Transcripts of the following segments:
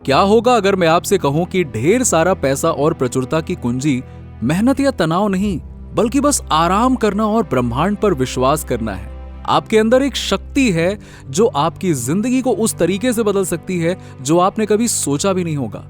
क्या होगा अगर मैं आपसे कहूं कि ढेर सारा पैसा और प्रचुरता की कुंजी मेहनत या तनाव नहीं, बल्कि बस आराम करना और ब्रह्मांड पर विश्वास करना है। आपके अंदर एक शक्ति है जो आपकी जिंदगी को उस तरीके से बदल सकती है जो आपने कभी सोचा भी नहीं होगा।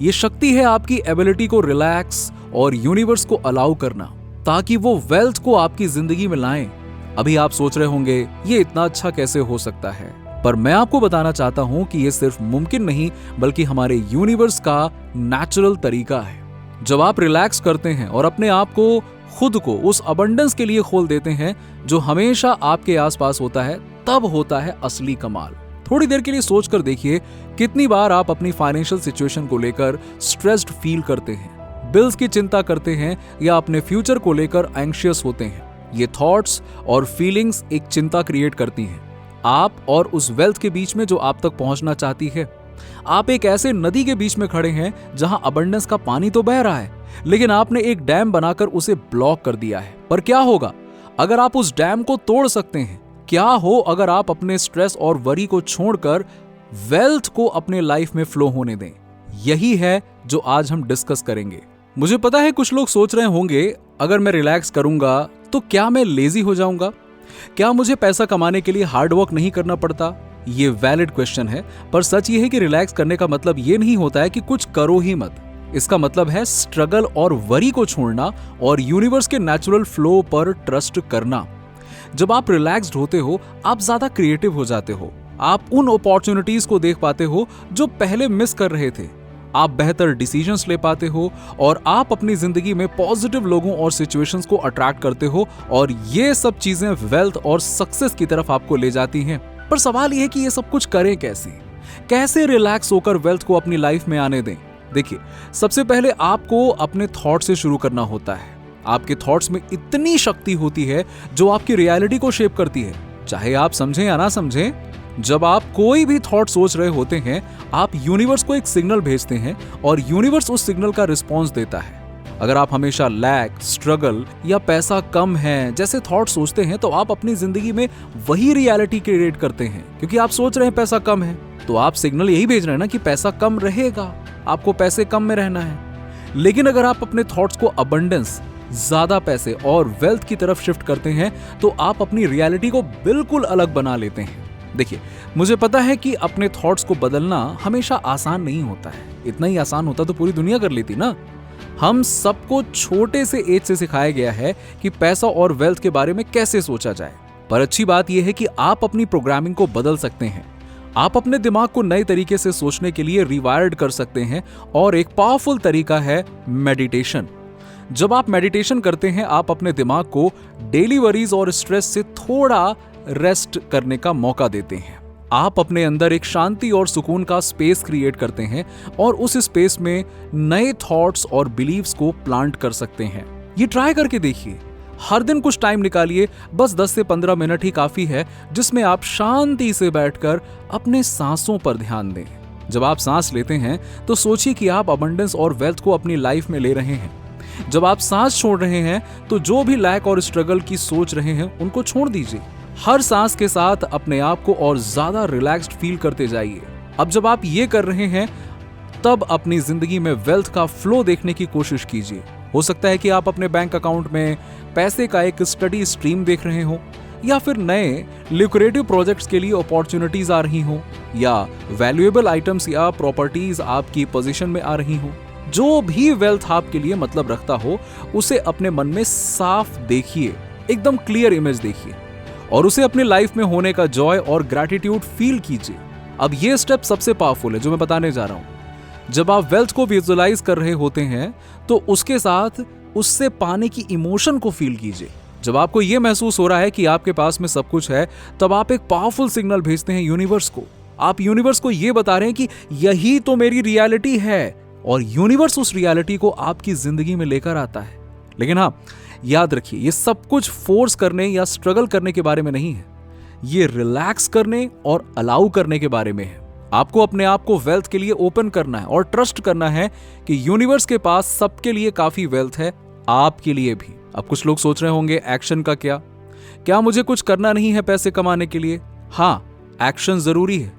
ये शक्ति है आपकी एबिलिटी को रिलैक्स और यूनिवर्स को अलाउ करना, ताकि वो वेल्थ को आपकी जिंदगी में लाएं। अभी आप सोच रहे होंगे ये इतना अच्छा कैसे हो सकता है, पर मैं आपको बताना चाहता हूं कि ये सिर्फ मुमकिन नहीं बल्कि हमारे यूनिवर्स का नेचुरल तरीका है। जब आप रिलैक्स करते हैं और अपने आप को, खुद को उस अबंडेंस के लिए खोल देते हैं जो हमेशा आपके आसपास होता है, तब होता है असली कमाल। थोड़ी देर के लिए सोच कर देखिए, कितनी बार आप अपनी फाइनेंशियल सिचुएशन को लेकर स्ट्रेस्ड फील करते हैं, बिल्स की चिंता करते हैं या अपने फ्यूचर को लेकर एंग्शियस होते हैं। ये थॉट्स और फीलिंग्स एक चिंता क्रिएट करती हैं आप और उस वेल्थ के बीच में जो आप तक पहुंचना चाहती है। आप एक ऐसे नदी के बीच में खड़े हैं जहां अबंडेंस का पानी तो बह रहा है, लेकिन आपने एक डैम बनाकर उसे ब्लॉक कर दिया है। पर क्या होगा अगर आप उस डैम को तोड़ सकते हैं? क्या हो अगर आप अपने स्ट्रेस और वरी को छोड़कर वेल्थ को अपने लाइफ में फ्लो होने दें? यही है जो आज हम डिस्कस करेंगे। मुझे पता है कुछ लोग सोच रहे होंगे, अगर मैं रिलैक्स करूंगा तो क्या मैं लेजी हो जाऊंगा? क्या मुझे पैसा कमाने के लिए हार्ड वर्क नहीं करना पड़ता? ये वैलिड क्वेश्चन है, पर सच ये है कि रिलैक्स करने का मतलब ये नहीं होता है कि कुछ करो ही मत। इसका मतलब है स्ट्रगल और वरी को छोड़ना और यूनिवर्स के नेचुरल फ्लो पर ट्रस्ट करना। जब आप रिलैक्स्ड होते हो, आप ज्यादा क्रिएटिव हो जाते हो। आप उन अपॉर्चुनिटीज को देख पाते हो जो पहले मिस कर रहे थे। आप बेहतर डिसीजंस ले पाते हो और आप अपनी जिंदगी में पॉजिटिव लोगों और सिचुएशंस को अट्रैक्ट करते हो, और ये सब चीजें वेल्थ और सक्सेस की तरफ आपको ले जाती हैं। पर सवाल यह है कि ये सब कुछ करें कैसे रिलैक्स होकर वेल्थ को अपनी लाइफ में आने दें? देखिए, सबसे पहले आपको अपने थॉट से शुरू करना होता है। आपके थॉट्स में इतनी शक्ति होती है जो आपकी रियलिटी को शेप करती है, चाहे आप समझें या ना समझें। जब आप कोई भी थॉट सोच रहे होते हैं, आप यूनिवर्स को एक सिग्नल भेजते हैं और यूनिवर्स उस सिग्नल का रिस्पॉन्स देता है। अगर आप हमेशा लैक, स्ट्रगल या पैसा कम है जैसे थॉट सोचते हैं, तो आप अपनी जिंदगी में वही रियलिटी क्रिएट करते हैं। क्योंकि आप सोच रहे हैं पैसा कम है, तो आप सिग्नल यही भेज रहे हैं ना कि पैसा कम रहेगा, आपको पैसे कम में रहना है। लेकिन अगर आप अपने थॉट्स को अबंडेंस, ज्यादा पैसे और वेल्थ की तरफ शिफ्ट करते हैं, तो आप अपनी रियलिटी को बिल्कुल अलग बना लेते हैं। देखिए, मुझे पता है कि अपने थॉट्स को बदलना हमेशा आसान नहीं होता है। इतना ही आसान होता तो पूरी दुनिया कर लेती ना। हम सबको छोटे से एज से सिखाया गया है कि पैसा और वेल्थ के बारे में कैसे सोचा जाए। पर अच्छी बात यह है कि आप अपनी प्रोग्रामिंग को बदल सकते हैं। आप अपने दिमाग को नए तरीके से सोचने के लिए रिवायर्ड कर सकते हैं, और एक पावरफुल तरीका है मेडिटेशन। जब आप मेडिटेशन करते हैं, आप अपने दिमाग को डेली वरीज और स्ट्रेस से थोड़ा रेस्ट करने का मौका देते हैं। आप अपने अंदर एक शांति और सुकून का स्पेस क्रिएट करते हैं और उस स्पेस में नए थॉट्स और बिलीव्स को प्लांट कर सकते हैं। ये ट्राई करके देखिए। हर दिन कुछ टाइम निकालिए, बस 10 से 15 मिनट ही काफी है, जिसमें आप शांति से बैठकर अपने सांसों पर ध्यान दें। जब आप सांस लेते हैं तो सोचिए कि आप अबंडेंस और वेल्थ को अपनी लाइफ में ले रहे हैं। जब आप सांस छोड़ रहे हैं तो जो भी लैक और स्ट्रगल की सोच रहे हैं उनको छोड़ दीजिए। हर सांस के साथ अपने आप को और ज्यादा रिलैक्स्ड फील करते जाइए। अब जब आप ये कर रहे हैं, तब अपनी जिंदगी में वेल्थ का फ्लो देखने की कोशिश कीजिए। हो सकता है कि आप अपने बैंक अकाउंट में पैसे का एक स्टडी स्ट्रीम देख रहे हो, या फिर नए ल्यूक्रेटिव प्रोजेक्ट्स के लिए अपॉर्चुनिटीज आ रही हो, या वैल्यूएबल आइटम्स या प्रॉपर्टीज आपकी पोजीशन में आ रही हो। जो भी वेल्थ आपके लिए मतलब रखता हो, उसे अपने मन में साफ देखिए, एकदम क्लियर इमेज देखिए, और उसे अपनी लाइफ में होने का जॉय और ग्रैटिट्यूड फील कीजिए। अब ये स्टेप सबसे पावरफुल है जो मैं बताने जा रहा हूं। जब आप वेल्थ को विजुअलाइज कर रहे होते हैं, तो उसके साथ उससे पाने की इमोशन को फील कीजिए। जब आपको यह महसूस हो रहा है कि आपके पास में सब कुछ है, तब आप एक पावरफुल सिग्नल भेजते हैं यूनिवर्स को। आप यूनिवर्स को यह बता रहे हैं कि यही तो मेरी रियलिटी है, और यूनिवर्स उस रियलिटी को आपकी जिंदगी में लेकर आता है। लेकिन हाँ, याद रखिए, ये सब कुछ फोर्स करने या स्ट्रगल करने के बारे में नहीं है। ये रिलैक्स करने और अलाउ करने के बारे में है। आपको अपने आप को वेल्थ के लिए ओपन करना है और ट्रस्ट करना है कि यूनिवर्स के पास सबके लिए काफी वेल्थ है, आपके लिए भी। अब कुछ लोग सोच रहे होंगे, एक्शन का क्या मुझे कुछ करना नहीं है पैसे कमाने के लिए? हाँ, एक्शन जरूरी है,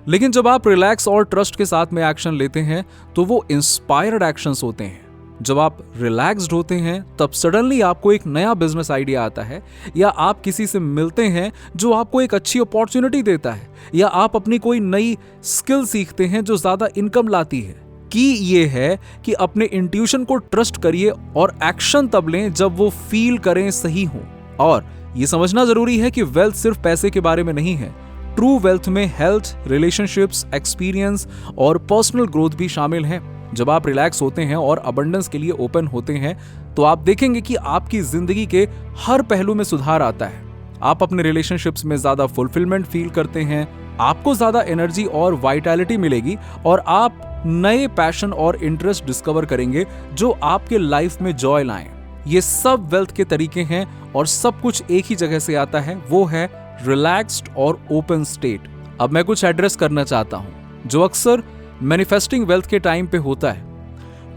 लेकिन जब आप रिलैक्स और ट्रस्ट के साथ में एक्शन लेते हैं तो वो इंस्पायर्ड एक्शंस होते हैं। जब आप रिलैक्स्ड होते हैं तब सडनली आपको एक नया बिजनेस आइडिया आता है, या आप किसी से मिलते हैं जो आपको एक अच्छी अपॉर्चुनिटी देता है, या आप अपनी कोई नई स्किल सीखते हैं जो ज्यादा इनकम लाती है। की ये है कि अपने इंट्यूशन को ट्रस्ट करिए और एक्शन तब लें जब वो फील करें सही हो। और ये समझना जरूरी है कि वेल्थ सिर्फ पैसे के बारे में नहीं है। ट्रू वेल्थ में हेल्थ, रिलेशनशिप्स, एक्सपीरियंस और पर्सनल ग्रोथ भी शामिल है। जब आप रिलैक्स होते हैं और अबंडेंस के लिए ओपन होते हैं तो आप देखेंगे कि आपकी जिंदगी के हर पहलू में सुधार आता है। आप अपने रिलेशनशिप्स में ज्यादा फुलफिलमेंट फील करते हैं, आपको ज्यादा एनर्जी और वाइटैलिटी मिलेगी, और आप नए पैशन और इंटरेस्ट डिस्कवर करेंगे जो आपके लाइफ में जॉय लाएं। ये सब वेल्थ के तरीके हैं और सब कुछ एक ही जगह से आता है, वो है रिलैक्स्ड और ओपन स्टेट। अब मैं कुछ एड्रेस करना चाहता हूं जो अक्सर मैनिफेस्टिंग वेल्थ के टाइम पे होता है।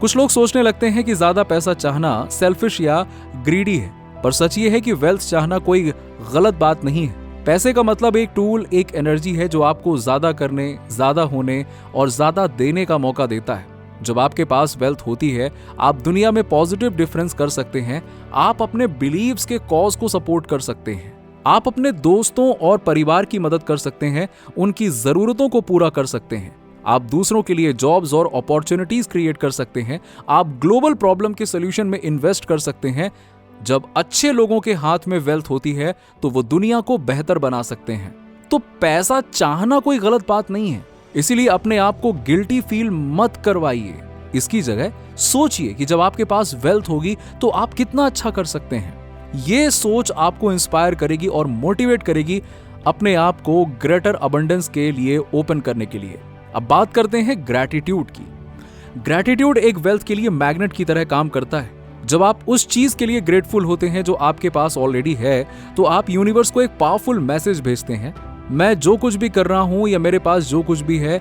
कुछ लोग सोचने लगते हैं कि ज्यादा पैसा चाहना सेल्फिश या ग्रीडी है, पर सच ये है कि वेल्थ चाहना कोई गलत बात नहीं है। पैसे का मतलब एक टूल, एक एनर्जी है जो आपको ज्यादा करने, ज्यादा होने और ज्यादा देने का मौका देता है। जब आपके पास वेल्थ होती है आप दुनिया में पॉजिटिव डिफरेंस कर सकते हैं, आप अपने बिलीव्स के कॉज को सपोर्ट कर सकते हैं, आप अपने दोस्तों और परिवार की मदद कर सकते हैं, उनकी जरूरतों को पूरा कर सकते हैं, आप दूसरों के लिए जॉब्स और अपॉर्चुनिटीज क्रिएट कर सकते हैं, आप ग्लोबल प्रॉब्लम के सोल्यूशन में इन्वेस्ट कर सकते हैं। जब अच्छे लोगों के हाथ में वेल्थ होती है तो वो दुनिया को बेहतर बना सकते हैं। तो पैसा चाहना कोई गलत बात नहीं है, इसीलिए अपने आप को गिल्टी फील मत करवाइए। इसकी जगह सोचिए कि जब आपके पास वेल्थ होगी तो आप कितना अच्छा कर सकते हैं। ये सोच आपको इंस्पायर करेगी और मोटिवेट करेगी अपने आप को ग्रेटर अबंडेंस के लिए ओपन करने के लिए। अब बात करते हैं ग्रैटिट्यूड की। ग्रैटिट्यूड एक वेल्थ के लिए मैग्नेट की तरह काम करता है। जब आप उस चीज के लिए ग्रेटफुल होते हैं जो आपके पास ऑलरेडी है तो आप यूनिवर्स को एक पावरफुल मैसेज भेजते हैं, मैं जो कुछ भी कर रहा हूं या मेरे पास जो कुछ भी है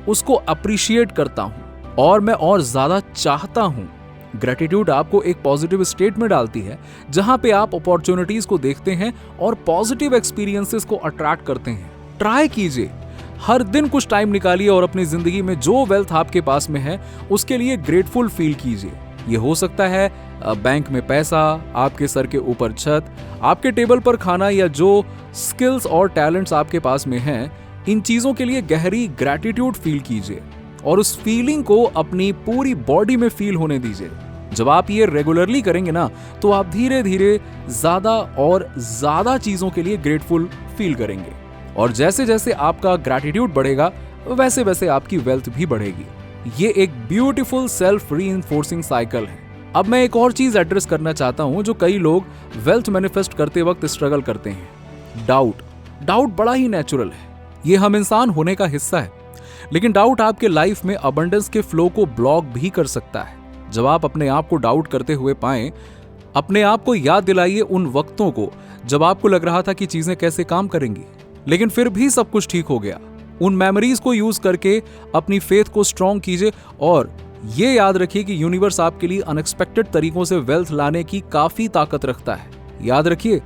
उसको अप्रिशिएट करता हूं और मैं और ज्यादा चाहता हूं। ग्रैटिट्यूड आपको एक पॉजिटिव स्टेट में डालती है जहां पे आप अपॉर्चुनिटीज को देखते हैं और पॉजिटिव एक्सपीरियंसेस को अट्रैक्ट करते हैं। ट्राई कीजिए, हर दिन कुछ टाइम निकालिए और अपनी जिंदगी में जो वेल्थ आपके पास में है उसके लिए ग्रेटफुल फील कीजिए। ये हो सकता है बैंक में पैसा, आपके सर के ऊपर छत, आपके टेबल पर खाना, या जो स्किल्स और टैलेंट्स आपके पास में हैं, इन चीजों के लिए गहरी ग्रैटिट्यूड फील कीजिए और उस फीलिंग को अपनी पूरी बॉडी में फील होने दीजिए। जब आप ये रेगुलरली करेंगे ना तो आप धीरे धीरे ज्यादा और ज्यादा चीजों के लिए ग्रेटफुल फील करेंगे, और जैसे जैसे आपका ग्रैटिट्यूड बढ़ेगा वैसे वैसे आपकी वेल्थ भी बढ़ेगी। ये एक ब्यूटीफुल सेल्फ रीइंफोर्सिंग साइकिल है। अब मैं एक और चीज एड्रेस करना चाहता हूं जो कई लोग वेल्थ मैनिफेस्ट करते वक्त स्ट्रगल करते हैं, डाउट। डाउट बड़ा ही नेचुरल है, ये हम इंसान होने का हिस्सा है, लेकिन डाउट आपके लाइफ में अबंडेंस के फ्लो को ब्लॉक भी कर सकता है। जब आप अपने आप को डाउट करते हुए पाएं, अपने आप को याद दिलाइए उन वक्तों को जब आपको लग रहा था कि चीजें कैसे काम करेंगी लेकिन फिर भी सब कुछ ठीक हो गया। उन मेमोरीज को यूज करके अपनी फेथ को स्ट्रॉन्ग कीजिए और ये याद रखिए कि यूनिवर्स आपके लिए अनएक्सपेक्टेड तरीकों से वेल्थ लाने की काफी ताकत रखता है। याद रखिए,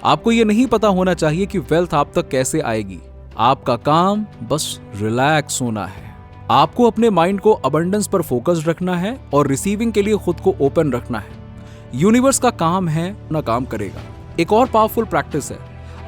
आपको ये नहीं पता होना चाहिए कि वेल्थ आप तक कैसे आएगी, आपका काम बस रिलैक्स होना है। आपको अपने माइंड को अबंडेंस पर फोकस रखना है और रिसीविंग के लिए खुद को ओपन रखना है। यूनिवर्स का काम है अपना काम करेगा। एक और पावरफुल प्रैक्टिस है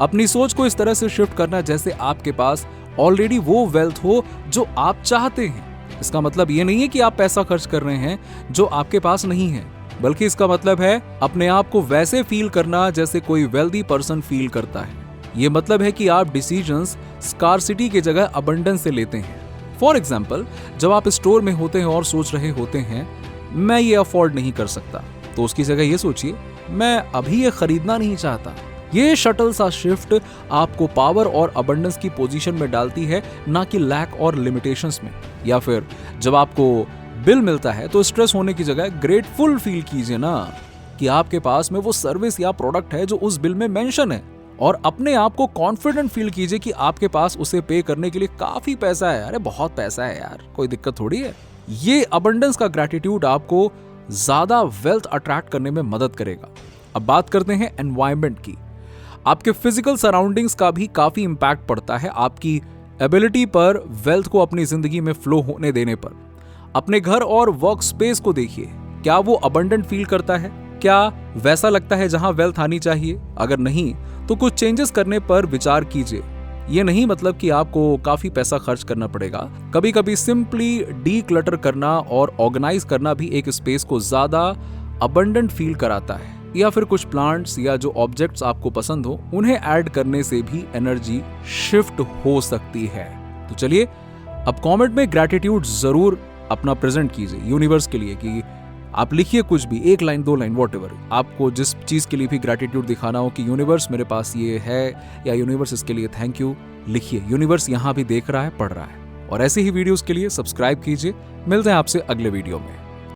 अपनी सोच को इस तरह से शिफ्ट करना जैसे आपके पास ऑलरेडी वो वेल्थ हो जो आप चाहते हैं। इसका मतलब ये नहीं है कि आप पैसा खर्च कर रहे हैं जो आपके पास नहीं है, बल्कि इसका मतलब है अपने आप को वैसे फील करना जैसे कोई वेल्दी पर्सन फील करता है। ये मतलब है कि आप डिसीजंस स्कार्सिटी की जगह अबंडेंस से लेते हैं। फॉर एग्जाम्पल, जब आप स्टोर में होते हैं और सोच रहे होते हैं मैं ये अफोर्ड नहीं कर सकता, तो उसकी जगह ये सोचिए मैं अभी ये खरीदना नहीं चाहता। ये शटल सा शिफ्ट आपको पावर और अबंडेंस की पोजीशन में डालती है, ना कि लैक और लिमिटेशंस में। या फिर जब आपको बिल मिलता है तो स्ट्रेस होने की जगह ग्रेटफुल फील कीजिए ना कि आपके पास में वो सर्विस या प्रोडक्ट है जो उस बिल में मेंशन है, और अपने आप को कॉन्फिडेंट फील कीजिए कि आपके पास उसे पे करने के लिए काफी पैसा है। अरे बहुत पैसा है यार, कोई दिक्कत थोड़ी है। ये अबंडेंस का ग्रैटिट्यूड आपको ज्यादा वेल्थ अट्रैक्ट करने में मदद करेगा। अब बात करते हैं एनवायरनमेंट की। आपके फिजिकल सराउंडिंग्स का भी काफी इंपैक्ट पड़ता है आपकी एबिलिटी पर, वेल्थ को अपनी जिंदगी में फ्लो होने देने पर। अपने घर और वर्क स्पेस को देखिए, क्या वो अबंडेंट फील करता है? क्या वैसा लगता है जहां वेल्थ आनी चाहिए? अगर नहीं तो कुछ चेंजेस करने पर विचार कीजिए। ये नहीं मतलब कि आपको काफी पैसा खर्च करना पड़ेगा। कभी कभी सिंपली डी क्लटर करना और ऑर्गेनाइज करना भी एक स्पेस को ज्यादा अबंडेंट फील कराता है। या फिर कुछ प्लांट्स या जो ऑब्जेक्ट्स आपको पसंद हो उन्हें ऐड करने से भी एनर्जी शिफ्ट हो सकती है। तो चलिए अब कमेंट में ग्रैटिट्यूड जरूर अपना प्रेजेंट कीजिए यूनिवर्स के लिए, कि आप लिखिए कुछ भी, 1 लाइन 2 लाइन वॉटएवर, आपको जिस चीज के लिए भी ग्रैटिट्यूड दिखाना हो कि यूनिवर्स मेरे पास ये है या यूनिवर्स इसके लिए थैंक यू, लिखिए। यूनिवर्स यहाँ भी देख रहा है, पढ़ रहा है। और ऐसे ही वीडियोस के लिए सब्सक्राइब कीजिए। मिलते हैं आपसे अगले वीडियो में।